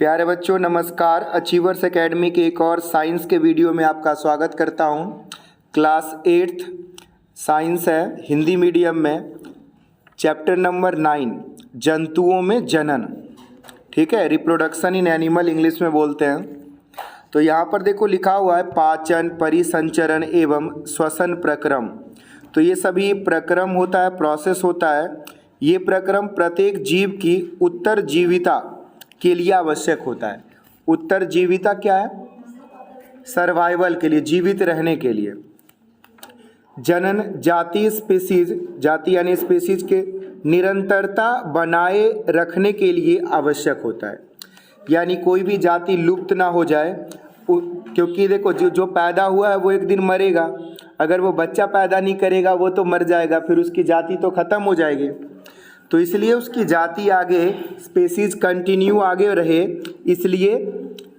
प्यारे बच्चों नमस्कार। अचीवर्स एकेडमी के एक और साइंस के वीडियो में आपका स्वागत करता हूं। क्लास 8th साइंस है, हिंदी मीडियम में, चैप्टर नंबर 9 जंतुओं में जनन। ठीक है, रिप्रोडक्शन इन एनिमल इंग्लिश में बोलते हैं। तो यहाँ पर देखो लिखा हुआ है पाचन, परिसंचरण एवं श्वसन प्रक्रम। तो ये सभी प्रक्रम होता है, प्रोसेस होता है। ये प्रक्रम प्रत्येक जीव की उत्तरजीविता के लिए आवश्यक होता है। उत्तरजीविता क्या है? सर्वाइवल के लिए, जीवित रहने के लिए। जनन जाति, स्पीसीज, जाति यानी स्पीसीज के निरंतरता बनाए रखने के लिए आवश्यक होता है। यानी कोई भी जाति लुप्त ना हो जाए, क्योंकि देखो जो पैदा हुआ है वो एक दिन मरेगा। अगर वो बच्चा पैदा नहीं करेगा वो तो मर जाएगा, फिर उसकी जाति तो ख़त्म हो जाएगी। तो इसलिए उसकी जाति आगे, स्पीसीज कंटिन्यू आगे रहे, इसलिए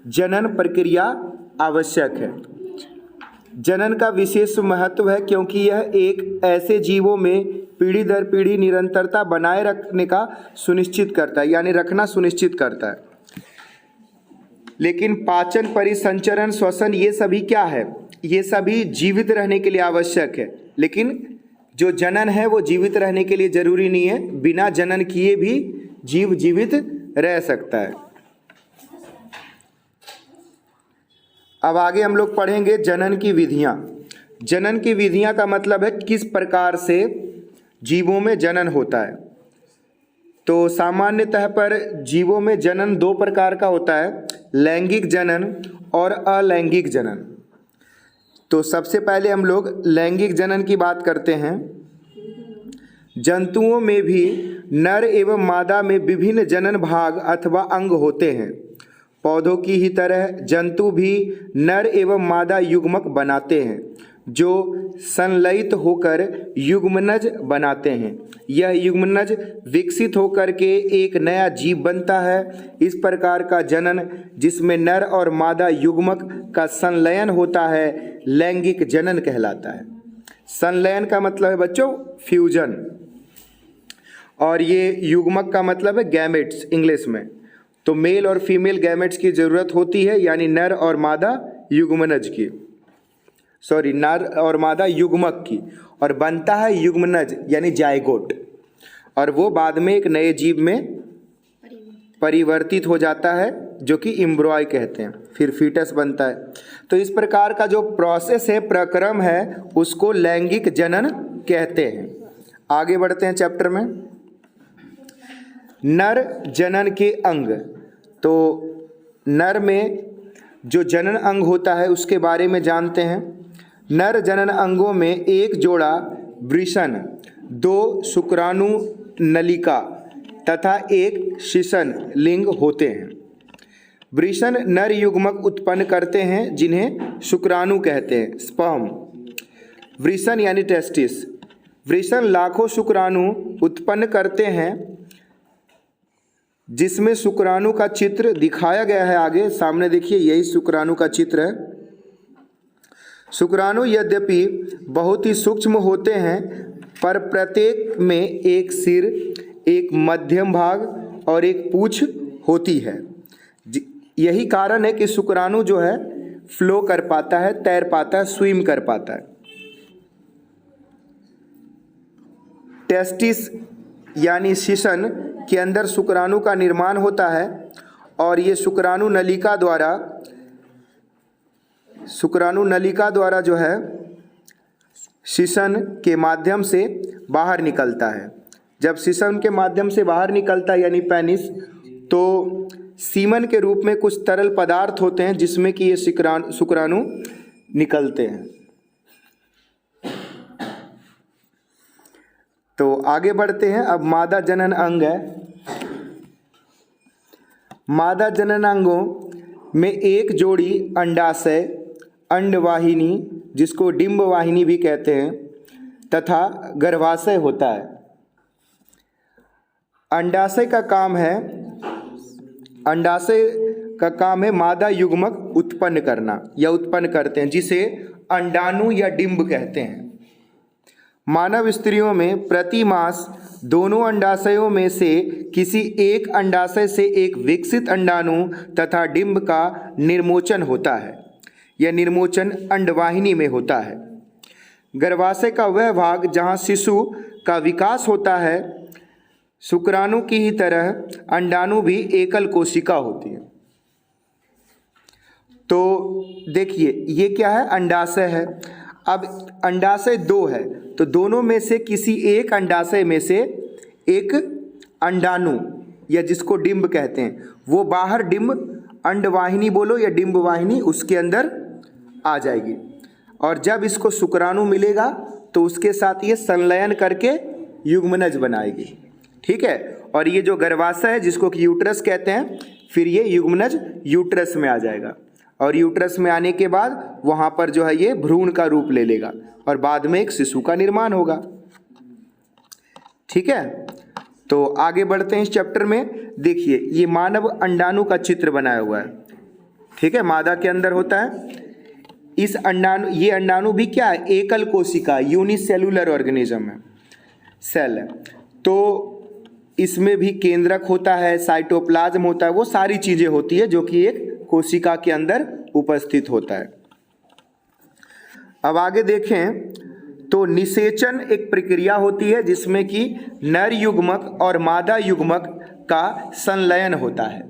जनन प्रक्रिया आवश्यक है। जनन का विशेष महत्व है क्योंकि यह एक ऐसे जीवों में पीढ़ी दर पीढ़ी निरंतरता बनाए रखने का सुनिश्चित करता है, यानी रखना सुनिश्चित करता है। लेकिन पाचन, परिसंचरण, श्वसन ये सभी क्या है? ये सभी जीवित रहने के लिए आवश्यक है। लेकिन जो जनन है वो जीवित रहने के लिए जरूरी नहीं है। बिना जनन किए भी जीव जीवित रह सकता है। अब आगे हम लोग पढ़ेंगे जनन की विधियां। जनन की विधियां का मतलब है किस प्रकार से जीवों में जनन होता है। तो सामान्यतः पर जीवों में जनन दो प्रकार का होता है, लैंगिक जनन और अलैंगिक जनन। तो सबसे पहले हम लोग लैंगिक जनन की बात करते हैं। जंतुओं में भी नर एवं मादा में विभिन्न जनन भाग अथवा अंग होते हैं। पौधों की ही तरह जंतु भी नर एवं मादा युग्मक बनाते हैं, जो संलयित होकर युग्मनज बनाते हैं। यह युग्मनज विकसित होकर के एक नया जीव बनता है। इस प्रकार का जनन, जिसमें नर और मादा युग्मक का संलयन होता है, लैंगिक जनन कहलाता है। संलयन का मतलब है बच्चों फ्यूजन, और ये युग्मक का मतलब है गैमेट्स इंग्लिश में। तो मेल और फीमेल गैमेट्स की ज़रूरत होती है, यानी नर और मादा युग्मनज की, नर और मादा युग्मक की, और बनता है युग्मनज यानी जायगोट, और वो बाद में एक नए जीव में परिवर्तित हो जाता है, जो कि एम्ब्रॉय कहते हैं, फिर फीटस बनता है। तो इस प्रकार का जो प्रोसेस है, प्रक्रम है, उसको लैंगिक जनन कहते हैं। आगे बढ़ते हैं चैप्टर में। नर जनन के अंग। तो नर में जो जनन अंग होता है उसके बारे में जानते हैं। नर जनन अंगों में एक जोड़ा वृषण, दो शुक्राणु नलिका तथा एक शिशन लिंग होते हैं। वृषण नर युग्मक उत्पन्न करते हैं, जिन्हें शुक्राणु कहते हैं, स्पर्म। वृषण यानी टेस्टिस। वृषण लाखों शुक्राणु उत्पन्न करते हैं, जिसमें शुक्राणु का चित्र दिखाया गया है आगे सामने देखिए, यही शुक्राणु का चित्र है। शुक्राणु यद्यपि बहुत ही सूक्ष्म होते हैं, पर प्रत्येक में एक सिर, एक मध्यम भाग और एक पूंछ होती है। यही कारण है कि शुक्राणु जो है फ्लो कर पाता है, तैर पाता है, स्विम कर पाता है। टेस्टिस यानी शिशन के अंदर शुक्राणु का निर्माण होता है, और ये शुक्राणु नलिका द्वारा जो है शिशन के माध्यम से बाहर निकलता है। जब शिशन के माध्यम से बाहर निकलता है यानी पेनिस, तो सीमन के रूप में कुछ तरल पदार्थ होते हैं, जिसमें कि ये शुक्राणु निकलते हैं। तो आगे बढ़ते हैं। अब मादा जनन अंग है। मादा जनन अंगों में एक जोड़ी अंडाशय, अंडवाहिनी, जिसको डिंब वाहिनी भी कहते हैं, तथा गर्भाशय होता है। अंडाशय का काम है मादा युग्मक उत्पन्न करना, या उत्पन्न करते हैं, जिसे अंडाणु या डिंब कहते हैं। मानव स्त्रियों में प्रति मास दोनों अंडाशयों में से किसी एक अंडाशय से एक विकसित अंडाणु तथा डिंब का निर्मोचन होता है। यह निर्मोचन अंडवाहिनी में होता है। गर्भाशय का वह भाग जहाँ शिशु का विकास होता है। शुक्राणु की ही तरह अंडाणु भी एकल कोशिका होती है। तो देखिए ये क्या है, अंडाशय है। अब अंडाशय दो है तो दोनों में से किसी एक अंडाशय में से एक अंडाणु या जिसको डिंब कहते हैं वो बाहर डिंब अंडवाहिनी बोलो या डिंब वाहिनी उसके अंदर आ जाएगी। और जब इसको शुक्राणु मिलेगा तो उसके साथ ये संलयन करके युग्मनज बनाएगी। ठीक है। और ये जो गर्भाशय है जिसको कि यूट्रस कहते हैं, फिर ये युग्मनज यूट्रस में आ जाएगा और यूट्रस में आने के बाद वहाँ पर जो है ये भ्रूण का रूप ले लेगा और बाद में एक शिशु का निर्माण होगा। ठीक है। तो आगे बढ़ते हैं इस चैप्टर में। देखिए ये मानव अंडाणु का चित्र बनाया हुआ है। ठीक है, मादा के अंदर होता है। इस अंडाणु, ये अंडाणु भी क्या है, एकल कोशिका यूनिसेलुलर ऑर्गेनिज्म है, सेल है। तो इसमें भी केंद्रक होता है, साइटोप्लाज्म होता है, वो सारी चीजें होती है जो कि एक कोशिका के अंदर उपस्थित होता है। अब आगे देखें तो निषेचन एक प्रक्रिया होती है जिसमें कि नर युग्मक और मादा युग्मक का संलयन होता है।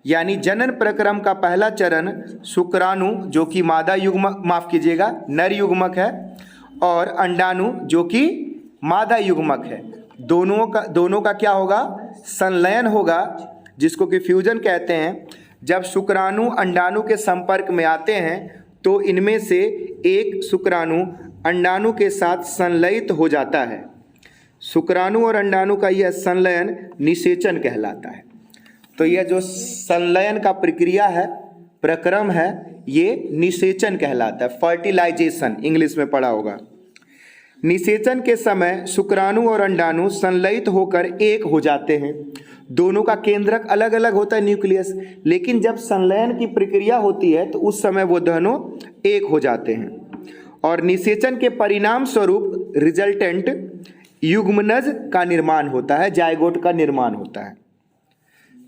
यानी जनन प्रक्रम का पहला चरण शुक्राणु जो कि मादा युग्मक, माफ कीजिएगा, नर युग्मक है, और अंडाणु जो कि मादा युग्मक है, दोनों का क्या होगा, संलयन होगा, जिसको कि फ्यूजन कहते हैं। जब शुक्राणु अंडाणु के संपर्क में आते हैं तो इनमें से एक शुक्राणु अंडाणु के साथ संलयित हो जाता है। शुक्राणु और अंडाणु का यह संलयन निषेचन कहलाता है। तो यह जो संलयन का प्रक्रिया है, प्रक्रम है, ये निषेचन कहलाता है। फर्टिलाइजेशन इंग्लिश में पढ़ा होगा। निषेचन के समय शुक्राणु और अंडाणु संलयित होकर एक हो जाते हैं। दोनों का केंद्रक अलग अलग होता है, न्यूक्लियस, लेकिन जब संलयन की प्रक्रिया होती है तो उस समय वो दोनों एक हो जाते हैं और निषेचन के परिणाम स्वरूप रिजल्टेंट युग्मनज का निर्माण होता है, जायगोट का निर्माण होता है।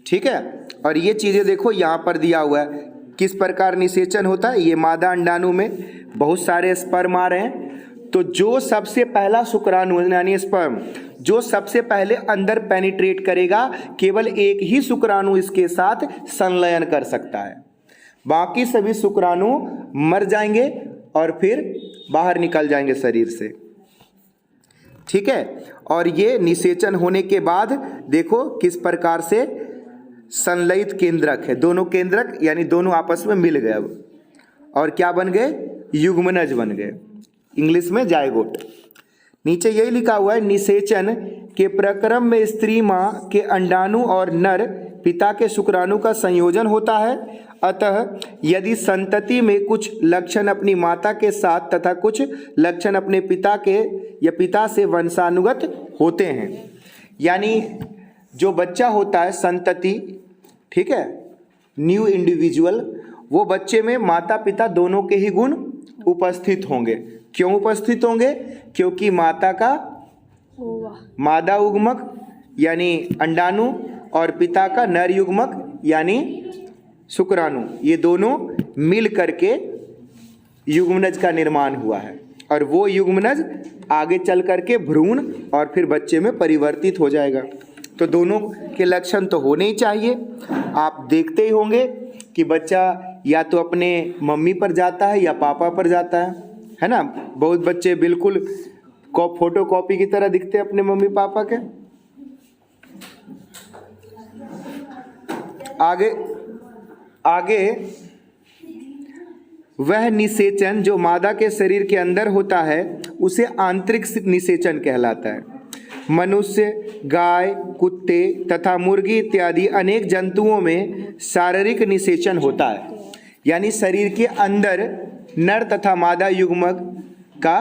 ठीक है। और ये चीज़ें देखो यहाँ पर दिया हुआ है किस प्रकार निषेचन होता है। ये मादा अंडाणु में बहुत सारे स्पर्म आ रहे हैं, तो जो सबसे पहला शुक्राणु यानी स्पर्म जो सबसे पहले अंदर पेनिट्रेट करेगा, केवल एक ही शुक्राणु इसके साथ संलयन कर सकता है। बाकी सभी शुक्राणु मर जाएंगे और फिर बाहर निकल जाएंगे शरीर से। ठीक है। और ये निषेचन होने के बाद देखो किस प्रकार से संलयित केंद्रक है, दोनों केंद्रक यानी दोनों आपस में मिल गए अब और क्या बन गए, युग्मनज बन गए, इंग्लिश में जायगोट। नीचे यही लिखा हुआ है, निषेचन के प्रक्रम में स्त्री माँ के अंडाणु और नर पिता के शुक्राणु का संयोजन होता है। अतः यदि संतति में कुछ लक्षण अपनी माता के साथ तथा कुछ लक्षण अपने पिता के या पिता से वंशानुगत होते हैं, यानी जो बच्चा होता है संतति, ठीक है, न्यू इंडिविजुअल, वो बच्चे में माता पिता दोनों के ही गुण उपस्थित होंगे। क्यों उपस्थित होंगे, क्योंकि माता का मादा युग्मक यानी अंडाणु और पिता का नर युग्मक यानी शुक्राणु, ये दोनों मिल करके युग्मनज का निर्माण हुआ है और वो युग्मनज आगे चल करके भ्रूण और फिर बच्चे में परिवर्तित हो जाएगा। तो दोनों के लक्षण तो होने ही चाहिए। आप देखते ही होंगे कि बच्चा या तो अपने मम्मी पर जाता है या पापा पर जाता है ना। बहुत बच्चे बिल्कुल फोटो कॉपी की तरह दिखते हैं अपने मम्मी पापा के। आगे वह निषेचन जो मादा के शरीर के अंदर होता है उसे आंतरिक निषेचन कहलाता है। मनुष्य, गाय, कुत्ते तथा मुर्गी इत्यादि अनेक जंतुओं में शारीरिक निषेचन होता है, यानी शरीर के अंदर नर तथा मादा युग्मक का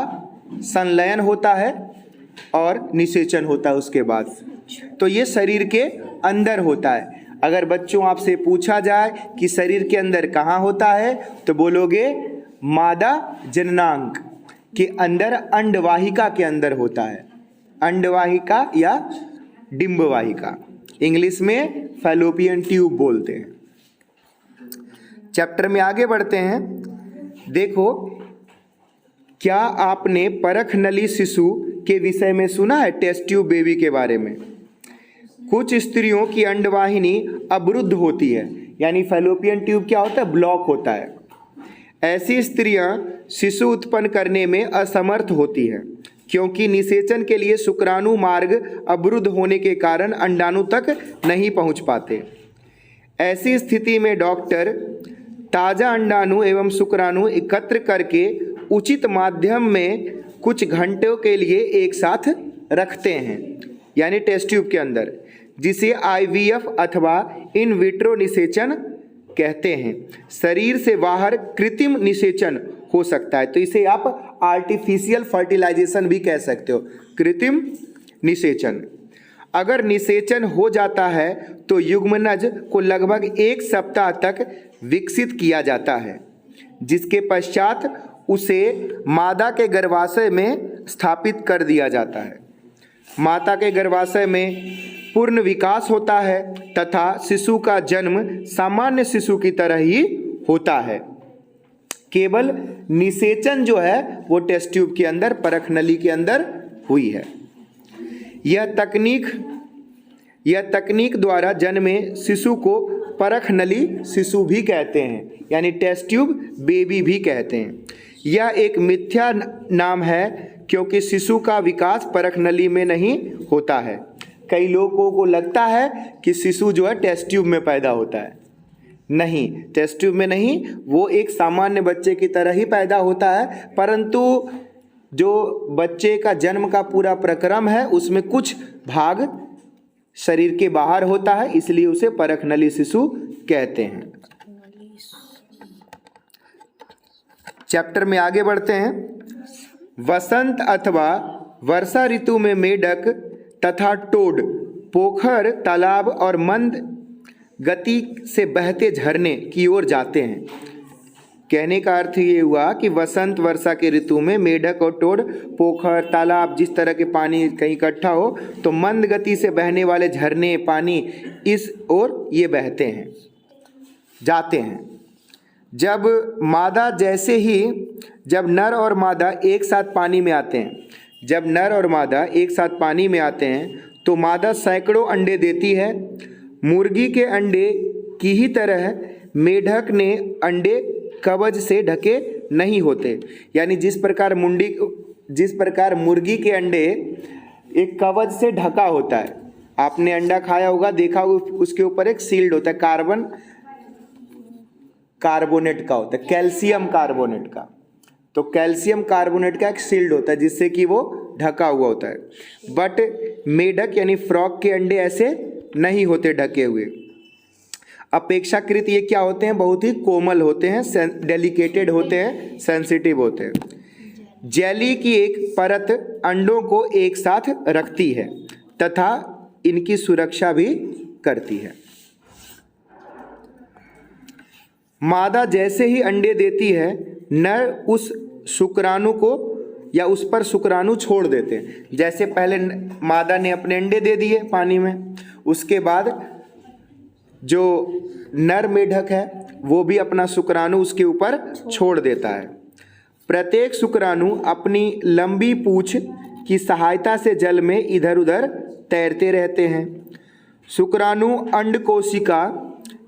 संलयन होता है और निषेचन होता है उसके बाद। तो ये शरीर के अंदर होता है। अगर बच्चों आपसे पूछा जाए कि शरीर के अंदर कहाँ होता है तो बोलोगे मादा जननांग के अंदर अंडवाहिका के अंदर होता है। अंडवाहिका या डिंबवाहिका, इंग्लिश में फैलोपियन ट्यूब बोलते हैं। चैप्टर में आगे बढ़ते हैं। देखो, क्या आपने परख नली शिशु के विषय में सुना है, टेस्ट ट्यूब बेबी के बारे में? कुछ स्त्रियों की अंडवाहिनी अवरुद्ध होती है, यानी फैलोपियन ट्यूब क्या होता है, ब्लॉक होता है। ऐसी स्त्रियां शिशु उत्पन्न करने में असमर्थ होती हैं, क्योंकि निषेचन के लिए शुक्राणु मार्ग अवरुद्ध होने के कारण अंडाणु तक नहीं पहुंच पाते। ऐसी स्थिति में डॉक्टर ताज़ा अंडाणु एवं शुक्राणु एकत्र करके उचित माध्यम में कुछ घंटों के लिए एक साथ रखते हैं, यानी टेस्ट ट्यूब के अंदर, जिसे आईवीएफ अथवा इन विट्रो निषेचन कहते हैं। शरीर से बाहर कृत्रिम निषेचन हो सकता है, तो इसे आप आर्टिफिशियल फर्टिलाइजेशन भी कह सकते हो, कृत्रिम निषेचन। अगर निषेचन हो जाता है तो युग्मनज को लगभग 1 सप्ताह तक विकसित किया जाता है, जिसके पश्चात उसे मादा के गर्भाशय में स्थापित कर दिया जाता है। माता के गर्भाशय में पूर्ण विकास होता है तथा शिशु का जन्म सामान्य शिशु की तरह ही होता है। केवल निषेचन जो है वो टेस्ट ट्यूब के अंदर, परख नली के अंदर हुई है। यह तकनीक द्वारा जन्मे शिशु को परख नली शिशु भी कहते हैं, यानी टेस्ट ट्यूब बेबी भी कहते हैं। यह एक मिथ्या नाम है, क्योंकि शिशु का विकास परख नली में नहीं होता है। कई लोगों को लगता है कि शिशु जो है टेस्ट ट्यूब में पैदा होता है। नहीं, टेस्ट ट्यूब में नहीं, वो एक सामान्य बच्चे की तरह ही पैदा होता है, परंतु जो बच्चे का जन्म का पूरा प्रक्रम है उसमें कुछ भाग शरीर के बाहर होता है, इसलिए उसे परख नली शिशु कहते हैं। चैप्टर में आगे बढ़ते हैं। वसंत अथवा वर्षा ऋतु में मेढक तथा टोड पोखर, तालाब और मंद गति से बहते झरने की ओर जाते हैं। कहने का अर्थ ये हुआ कि वसंत वर्षा के ऋतु में मेढक और टोड पोखर, तालाब, जिस तरह के पानी कहीं इकट्ठा हो तो मंद गति से बहने वाले झरने, पानी इस ओर ये बहते हैं, जाते हैं। जब नर और मादा एक साथ पानी में आते हैं, तो मादा सैकड़ों अंडे देती है। मुर्गी के अंडे की ही तरह मेढक ने अंडे कवच से ढके नहीं होते, यानी जिस प्रकार मुर्गी के अंडे एक कवच से ढका होता है। आपने अंडा खाया होगा, देखा होगा, उसके ऊपर एक सील्ड होता है, कार्बोनेट का होता है, कैल्शियम कार्बोनेट का। तो कैल्शियम कार्बोनेट का एक सील्ड होता है जिससे कि वो ढका हुआ होता है। बट मेढक यानी फ्रॉग के अंडे ऐसे नहीं होते ढके हुए। अपेक्षाकृत ये क्या होते हैं, बहुत ही कोमल होते हैं, डेलिकेटेड होते हैं, सेंसिटिव होते हैं। जेली की एक परत अंडों को एक साथ रखती है तथा इनकी सुरक्षा भी करती है। मादा जैसे ही अंडे देती है, नर उस शुक्राणु को या उस पर शुक्राणु छोड़ देते हैं। जैसे पहले मादा ने अपने अंडे दे दिए पानी में, उसके बाद जो नर मेढक है वो भी अपना शुक्राणु उसके ऊपर छोड़ देता है। प्रत्येक शुक्राणु अपनी लंबी पूंछ की सहायता से जल में इधर उधर तैरते रहते हैं। शुक्राणु अंड कोशिका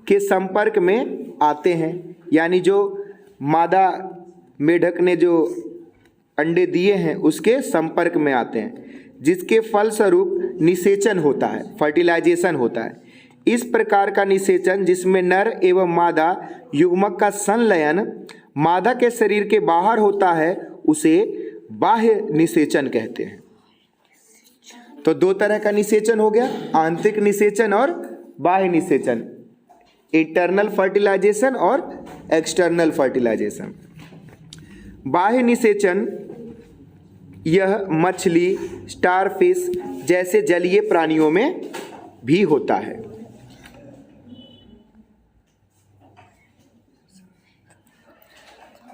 के संपर्क में आते हैं, यानी जो मादा मेढक ने जो अंडे दिए हैं उसके संपर्क में आते हैं, जिसके फलस्वरूप निषेचन होता है, फर्टिलाइजेशन होता है। इस प्रकार का निषेचन, जिसमें नर एवं मादा युग्मक का संलयन मादा के शरीर के बाहर होता है, उसे बाह्य निषेचन कहते हैं। तो दो तरह का निषेचन हो गया, आंतरिक निषेचन और बाह्य निषेचन, इंटरनल फर्टिलाइजेशन और एक्सटर्नल फर्टिलाइजेशन। बाह्य निषेचन यह मछली, स्टारफिश जैसे जलीय प्राणियों में भी होता है।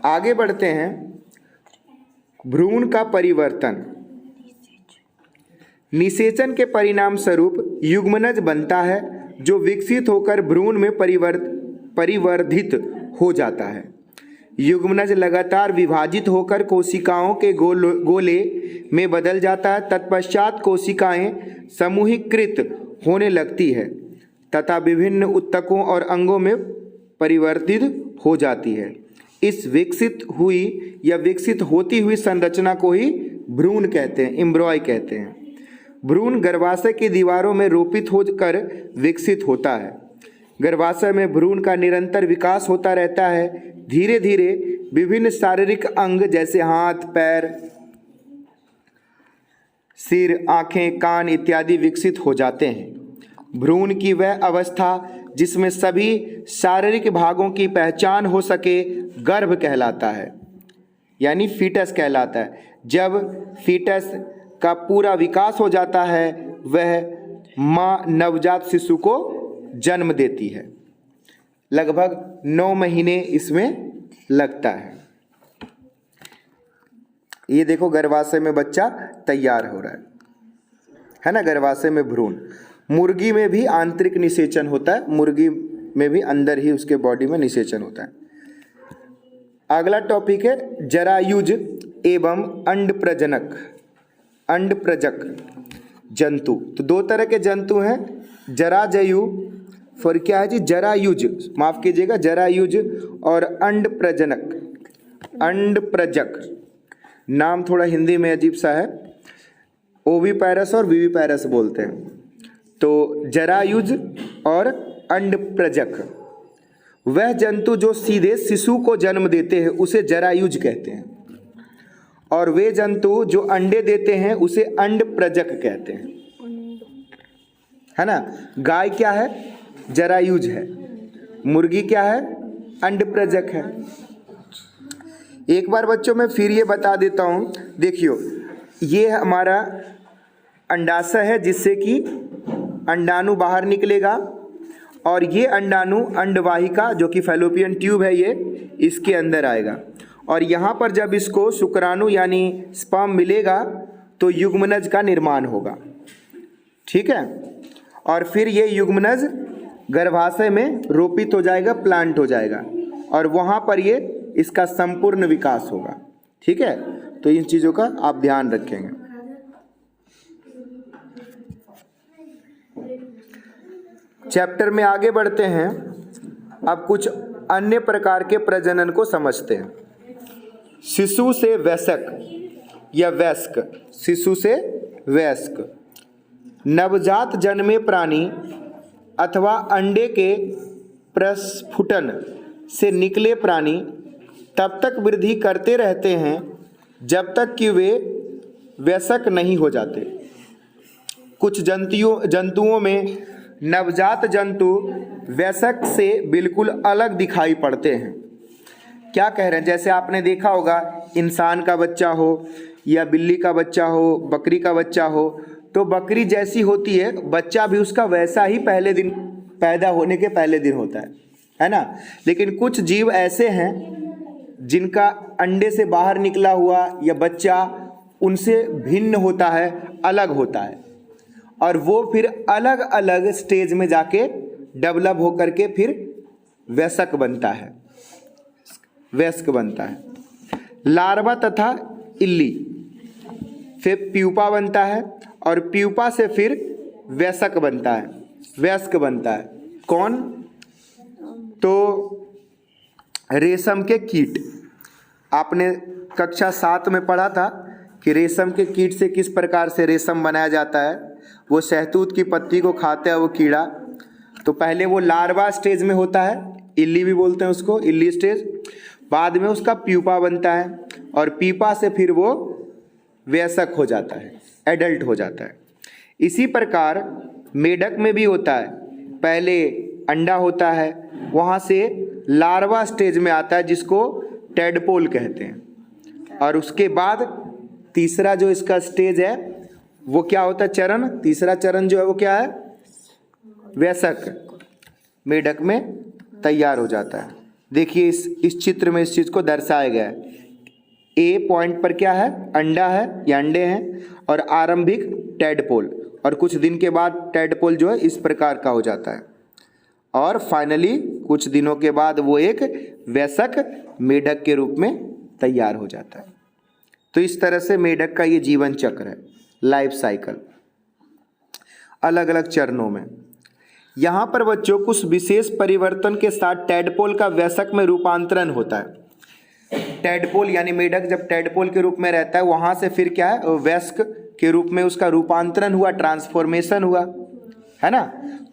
आगे बढ़ते हैं। भ्रूण का परिवर्तन। निषेचन के परिणाम स्वरूप युग्मनज बनता है जो विकसित होकर भ्रूण में परिवर्धित हो जाता है। युग्मनज लगातार विभाजित होकर कोशिकाओं के गोले में बदल जाता है। तत्पश्चात कोशिकाएं समूहीकृत होने लगती है तथा विभिन्न ऊतकों और अंगों में परिवर्तित हो जाती है। इस विकसित हुई या विकसित होती हुई संरचना को ही भ्रूण कहते हैं, एम्ब्रॉय कहते हैं। भ्रूण गर्भाशय की दीवारों में रोपित होकर विकसित होता है। गर्भाशय में भ्रूण का निरंतर विकास होता रहता है। धीरे धीरे विभिन्न शारीरिक अंग जैसे हाथ, पैर, सिर, आँखें, कान इत्यादि विकसित हो जाते हैं। भ्रूण की वह अवस्था जिसमें सभी शारीरिक भागों की पहचान हो सके गर्भ कहलाता है, यानी फीटस कहलाता है। जब फीटस का पूरा विकास हो जाता है वह माँ नवजात शिशु को जन्म देती है। लगभग 9 महीने इसमें लगता ये देखो गर्भाशय में बच्चा तैयार हो रहा है ना। गर्भाशय में भ्रूण। मुर्गी में भी आंतरिक निषेचन होता है, मुर्गी में भी अंदर ही उसके बॉडी में निषेचन होता है। अगला टॉपिक है जरायुज एवं अंडप्रजक जंतु। तो 2 तरह के जंतु हैं, जराजयु, फिर क्या है जी, जरायुज, माफ कीजिएगा, जरायुज और अंडप्रजक। नाम थोड़ा हिंदी में अजीब सा है, ओविपैरस और विविपैरस बोलते हैं। तो जरायुज और अंडप्रजक वह जंतु जो सीधे शिशु को जन्म देते हैं उसे जरायुज कहते हैं, और वे जंतु जो अंडे देते हैं उसे अंडप्रजक कहते हैं, है ना। गाय क्या है, जरायुज है। मुर्गी क्या है, अंडप्रजक है। एक बार बच्चों मैं फिर ये बता देता हूँ, देखियो ये हमारा अंडाशय है जिससे कि अंडाणु बाहर निकलेगा, और ये अंडाणु अंडवाहिका जो कि फैलोपियन ट्यूब है ये इसके अंदर आएगा, और यहाँ पर जब इसको शुक्राणु यानी स्पर्म मिलेगा तो युग्मनज का निर्माण होगा, ठीक है। और फिर ये युग्मनज गर्भाशय में रोपित हो जाएगा, प्लांट हो जाएगा, और वहाँ पर ये इसका संपूर्ण विकास होगा, ठीक है। तो इन चीज़ों का आप ध्यान रखेंगे। चैप्टर में आगे बढ़ते हैं। अब कुछ अन्य प्रकार के प्रजनन को समझते हैं। शिशु से वयस्क या वयस्क, शिशु से वयस्क। नवजात जन्मे प्राणी अथवा अंडे के प्रस्फुटन से निकले प्राणी तब तक वृद्धि करते रहते हैं जब तक कि वे वयस्क नहीं हो जाते। कुछ जंतुओं में नवजात जंतु वयस्क से बिल्कुल अलग दिखाई पड़ते हैं। क्या कह रहे हैं, जैसे आपने देखा होगा इंसान का बच्चा हो या बिल्ली का बच्चा हो, बकरी का बच्चा हो, तो बकरी जैसी होती है बच्चा भी उसका वैसा ही पहले दिन, पैदा होने के पहले दिन होता है ना। लेकिन कुछ जीव ऐसे हैं जिनका अंडे से बाहर निकला हुआ या बच्चा उनसे भिन्न होता है, अलग होता है, और वो फिर अलग अलग स्टेज में जाके डेवलप होकर के फिर वयस्क बनता है, वयस्क बनता है। लार्वा तथा इल्ली, फिर प्यूपा बनता है, और प्यूपा से फिर वयस्क बनता है, वयस्क बनता है। कौन, तो रेशम के कीट। आपने कक्षा 7 में पढ़ा था कि रेशम के कीट से किस प्रकार से रेशम बनाया जाता है। वो शहतूत की पत्ती को खाता है वो कीड़ा। तो पहले वो लार्वा स्टेज में होता है, इल्ली भी बोलते हैं उसको, इल्ली स्टेज। बाद में उसका प्यूपा बनता है, और प्यूपा से फिर वो वयस्क हो जाता है, एडल्ट हो जाता है। इसी प्रकार मेढक में भी होता है, पहले अंडा होता है, वहाँ से लार्वा स्टेज में आता है जिसको टेडपोल कहते हैं, और उसके बाद तीसरा जो इसका स्टेज है वो क्या होता है, चरण। तीसरा चरण जो है वो क्या है, वयस्क मेढक में तैयार हो जाता है। देखिए इस चित्र में इस चीज़ को दर्शाया गया है। ए पॉइंट पर क्या है, अंडा है या अंडे हैं, और आरंभिक टैडपोल, और कुछ दिन के बाद टैडपोल जो है इस प्रकार का हो जाता है, और फाइनली कुछ दिनों के बाद वो एक वयस्क मेढक के रूप में तैयार हो जाता है। तो इस तरह से मेढक का ये जीवन चक्र है, लाइफ साइकिल, अलग अलग चरणों में। यहाँ पर बच्चों कुछ विशेष परिवर्तन के साथ टैडपोल का वयस्क में रूपांतरण होता है। टैडपोल यानी मेढक जब टैडपोल के रूप में रहता है, वहाँ से फिर क्या है, वयस्क के रूप में उसका रूपांतरण हुआ, ट्रांसफॉर्मेशन हुआ, है ना।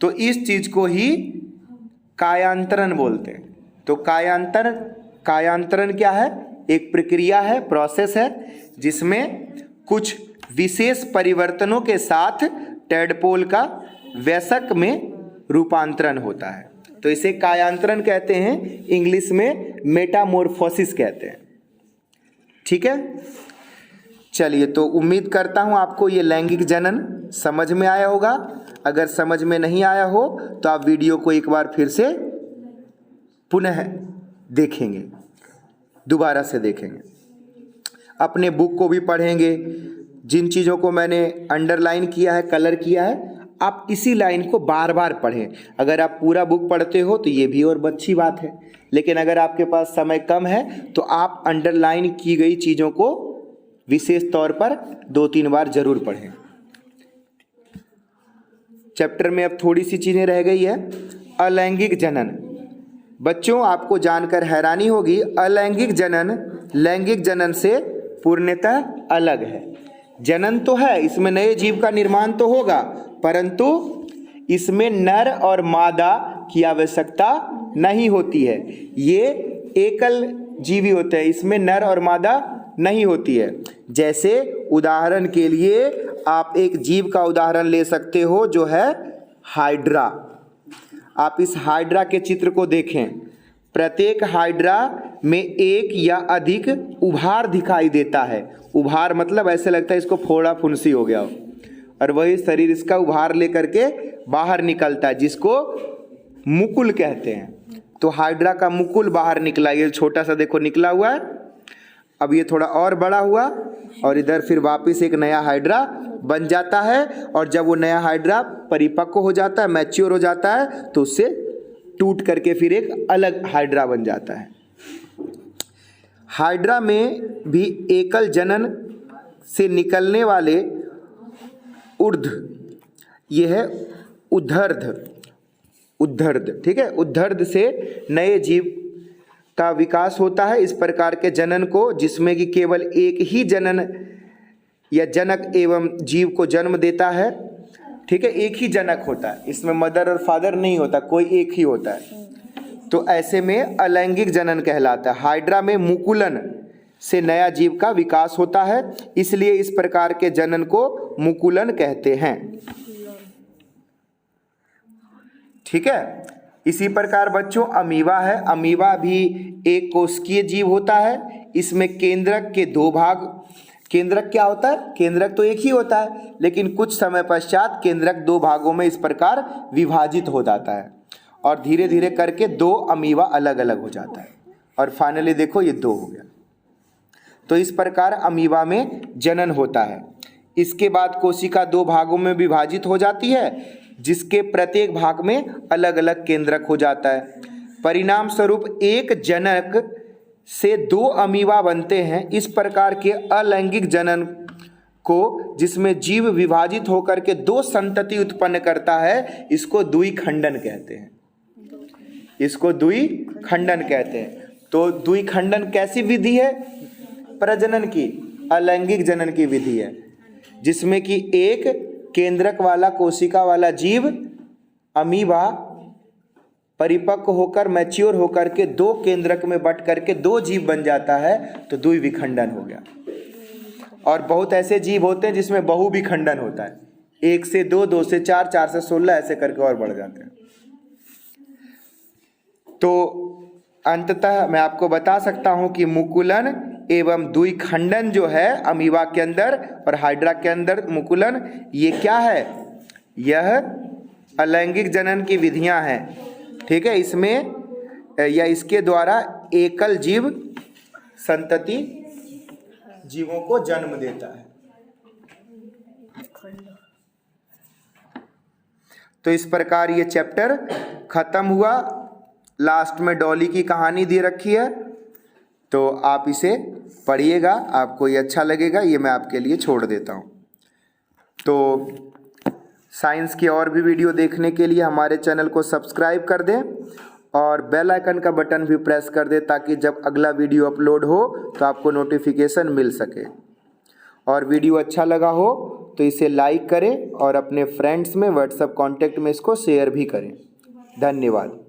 तो इस चीज़ को ही कायांतरण बोलते हैं। तो कायांतरण क्या है, एक प्रक्रिया है, प्रोसेस है, जिसमें कुछ विशेष परिवर्तनों के साथ टैडपोल का वयस्क में रूपांतरण होता है। तो इसे कायांतरण कहते हैं, इंग्लिश में मेटामॉर्फोसिस कहते हैं। ठीक है, चलिए, तो उम्मीद करता हूँ आपको ये लैंगिक जनन समझ में आया होगा। अगर समझ में नहीं आया हो तो आप वीडियो को एक बार फिर से पुनः देखेंगे, दोबारा से देखेंगे, अपने बुक को भी पढ़ेंगे। जिन चीज़ों को मैंने अंडरलाइन किया है, कलर किया है, आप इसी लाइन को बार बार पढ़ें। अगर आप पूरा बुक पढ़ते हो तो ये भी और अच्छी बात है, लेकिन अगर आपके पास समय कम है तो आप अंडरलाइन की गई चीज़ों को विशेष तौर पर 2-3 बार जरूर पढ़ें। चैप्टर में अब थोड़ी सी चीज़ें रह गई है। अलैंगिक जनन, बच्चों आपको जानकर हैरानी होगी, अलैंगिक जनन लैंगिक जनन से पूर्णतः अलग है। जनन तो है, इसमें नए जीव का निर्माण तो होगा, परंतु इसमें नर और मादा की आवश्यकता नहीं होती है। ये एकल जीवी होते हैं, इसमें नर और मादा नहीं होती है। जैसे उदाहरण के लिए आप एक जीव का उदाहरण ले सकते हो जो है हाइड्रा। आप इस हाइड्रा के चित्र को देखें, प्रत्येक हाइड्रा में एक या अधिक उभार दिखाई देता है। उभार मतलब ऐसे लगता है इसको फोड़ा फुंसी हो गया हो, और वही शरीर इसका उभार लेकर के बाहर निकलता है, जिसको मुकुल कहते हैं। तो हाइड्रा का मुकुल बाहर निकला, ये छोटा सा देखो निकला हुआ है, अब ये थोड़ा और बड़ा हुआ, और इधर फिर वापस एक नया हाइड्रा बन जाता है। और जब वो नया हाइड्रा परिपक्व हो जाता है, मैच्योर हो जाता है, तो उससे टूट करके फिर एक अलग हाइड्रा बन जाता है। हाइड्रा में भी एकल जनन से निकलने वाले ऊर्ध्व, ये है उद्धर्ध, ठीक है, उद्धर्ध से नए जीव का विकास होता है। इस प्रकार के जनन को, जिसमें कि केवल एक ही जनन या जनक एवं जीव को जन्म देता है, ठीक है, एक ही जनक होता है, इसमें मदर और फादर नहीं होता, कोई एक ही होता है। तो ऐसे में अलैंगिक जनन कहलाता है। हाइड्रा में मुकुलन से नया जीव का विकास होता है, इसलिए इस प्रकार के जनन को मुकुलन कहते हैं। ठीक है, इसी प्रकार बच्चों अमीबा है। अमीबा भी एक कोशिकीय जीव होता है। इसमें केंद्रक के 2 भाग, केंद्रक क्या होता है, केंद्रक तो एक ही होता है, लेकिन कुछ समय पश्चात केंद्रक 2 भागों में इस प्रकार विभाजित हो जाता है, और धीरे धीरे करके 2 अमीबा अलग अलग हो जाता है, और फाइनली देखो ये 2 हो गया। तो इस प्रकार अमीबा में जनन होता है। इसके बाद कोशिका 2 भागों में विभाजित हो जाती है, जिसके प्रत्येक भाग में अलग अलग केंद्रक हो जाता है। परिणाम स्वरूप एक जनक से 2 अमीबा बनते हैं। इस प्रकार के अलैंगिक जनन को, जिसमें जीव विभाजित होकर के 2 संतति उत्पन्न करता है, इसको द्विखंडन कहते हैं। इसको द्विखंडन कहते हैं। तो द्विखंडन कैसी विधि है प्रजनन की? अलैंगिक जनन की विधि है, जिसमें कि एक केंद्रक वाला कोशिका वाला जीव अमीबा परिपक्व होकर मैच्योर होकर के 2 केंद्रक में बट करके 2 जीव बन जाता है, तो द्विविखंडन हो गया। और बहुत ऐसे जीव होते हैं जिसमें बहुविखंडन होता है, 1 से 2, 2 से 4, 4 से 16 ऐसे करके और बढ़ जाते हैं। तो अंततः मैं आपको बता सकता हूं कि मुकुलन एवं द्विखंडन जो है अमीबा के अंदर और हाइड्रा के अंदर, मुकुलन ये क्या है, यह अलैंगिक जनन की विधियां हैं। ठीक है, इसमें या इसके द्वारा एकल जीव संतति जीवों को जन्म देता है। तो इस प्रकार ये चैप्टर खत्म हुआ। लास्ट में डॉली की कहानी दे रखी है, तो आप इसे पढ़िएगा, आपको ये अच्छा लगेगा। ये मैं आपके लिए छोड़ देता हूँ। तो साइंस की और भी वीडियो देखने के लिए हमारे चैनल को सब्सक्राइब कर दें और बेल आइकन का बटन भी प्रेस कर दें, ताकि जब अगला वीडियो अपलोड हो तो आपको नोटिफिकेशन मिल सके। और वीडियो अच्छा लगा हो तो इसे लाइक करें और अपने फ्रेंड्स में व्हाट्सएप कॉन्टैक्ट में इसको शेयर भी करें। धन्यवाद।